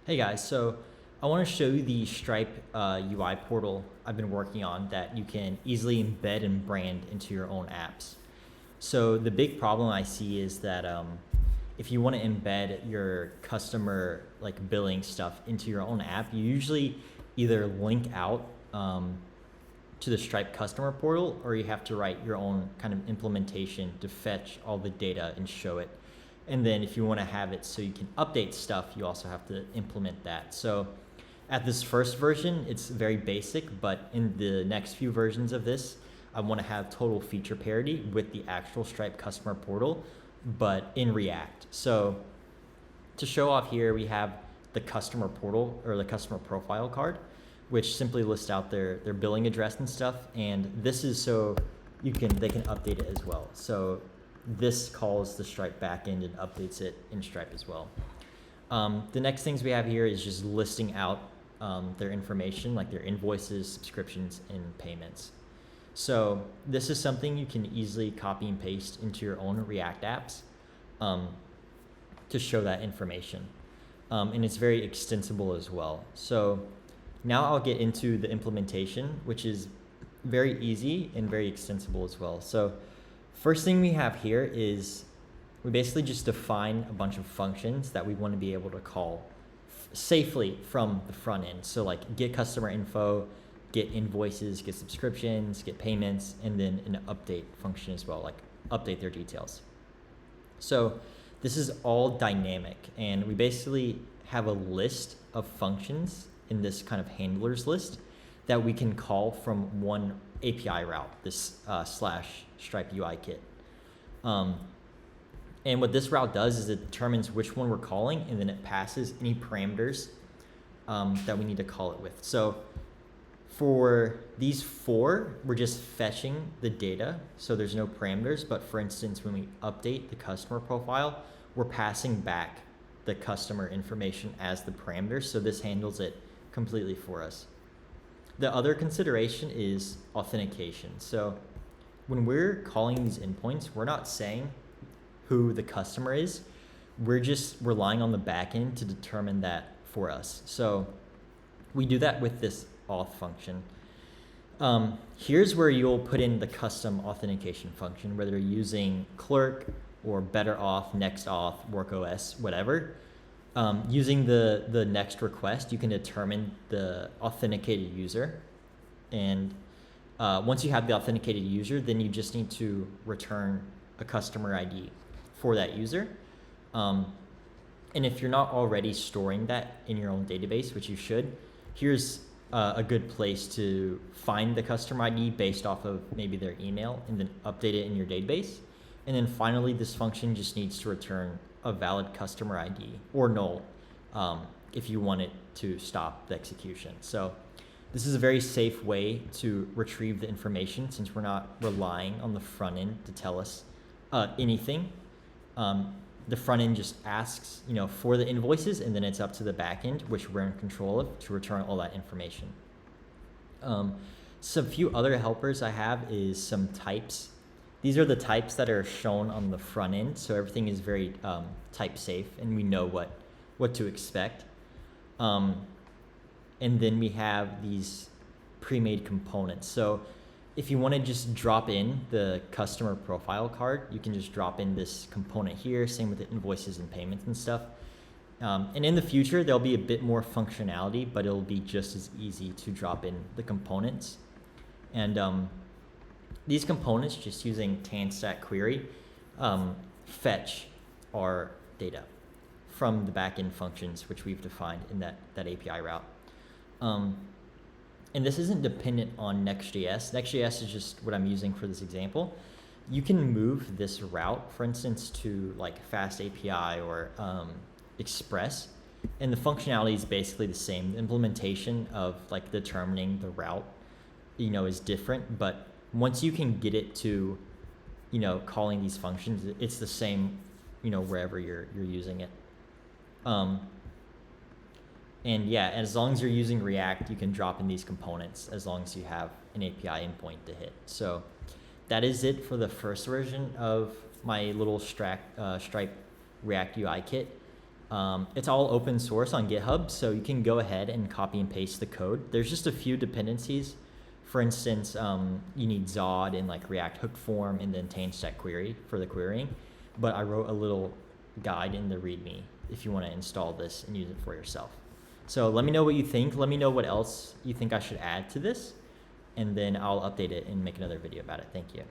Hey guys, so I want to show you the Stripe UI portal I've been working on that you can easily embed and brand into your own apps. So the big problem I see is that if you want to embed your customer like billing stuff into your own app, you usually either link out to the Stripe customer portal, or you have to write your own kind of implementation to fetch all the data and show it. And then if you want to have it so you can update stuff, you also have to implement that. So at this first version, it's very basic, but in the next few versions of this, I want to have total feature parity with the actual Stripe customer portal, but in React. So to show off here, we have the customer portal or the customer profile card, which simply lists out their billing address and stuff. And this is so they can update it as well. So this calls the Stripe backend and updates it in Stripe as well. The next things we have here is just listing out their information, like their invoices, subscriptions, and payments. So this is something you can easily copy and paste into your own React apps to show that information. And it's very extensible as well. So now I'll get into the implementation, which is very easy and very extensible as well. So first thing we have here is we basically just define a bunch of functions that we want to be able to call safely from the front end. So like get customer info, get invoices, get subscriptions, get payments, and then an update function as well, like update their details. So this is all dynamic, and we basically have a list of functions in this kind of handlers list that we can call from one API route, this / Stripe UI kit. And what this route does is it determines which one we're calling, and then it passes any parameters that we need to call it with. So for these four, we're just fetching the data, so there's no parameters. But for instance, when we update the customer profile, we're passing back the customer information as the parameter, so this handles it completely for us. The other consideration is authentication. So when we're calling these endpoints, we're not saying who the customer is. We're just relying on the backend to determine that for us. So we do that with this auth function. Here's where you'll put in the custom authentication function, whether you're using Clerk or Better Auth, Next Auth, WorkOS, whatever. Using the next request, you can determine the authenticated user. And once you have the authenticated user, then you just need to return a customer ID for that user. And if you're not already storing that in your own database, which you should, here's a good place to find the customer ID based off of maybe their email and then update it in your database. And then finally, this function just needs to return a valid customer ID or null if you want it to stop the execution. So this is a very safe way to retrieve the information since we're not relying on the front end to tell us anything. The front end just asks, for the invoices, and then it's up to the back end, which we're in control of, to return all that information. Some few other helpers I have is some types. These are the types that are shown on the front end, so everything is very type safe, and we know what to expect. And then we have these pre-made components. So if you want to just drop in the customer profile card, you can just drop in this component here, same with the invoices and payments and stuff. And in the future, there'll be a bit more functionality, but it'll be just as easy to drop in the components. And these components, just using tan-stack query, fetch our data from the backend functions, which we've defined in that API route. And this isn't dependent on Next.js. Next.js is just what I'm using for this example. You can move this route, for instance, to like Fast API or Express, and the functionality is basically the same. The implementation of like determining the route, is different, but once you can get it to, calling these functions, it's the same, wherever you're using it. And yeah, as long as you're using React, you can drop in these components as long as you have an API endpoint to hit. So that is it for the first version of my little Stripe React UI kit. It's all open source on GitHub, so you can go ahead and copy and paste the code. There's just a few dependencies. For instance, you need Zod and like React hook form and then tanh stack query for the querying. But I wrote a little guide in the README if you want to install this and use it for yourself. So let me know what you think. Let me know what else you think I should add to this, and then I'll update it and make another video about it. Thank you.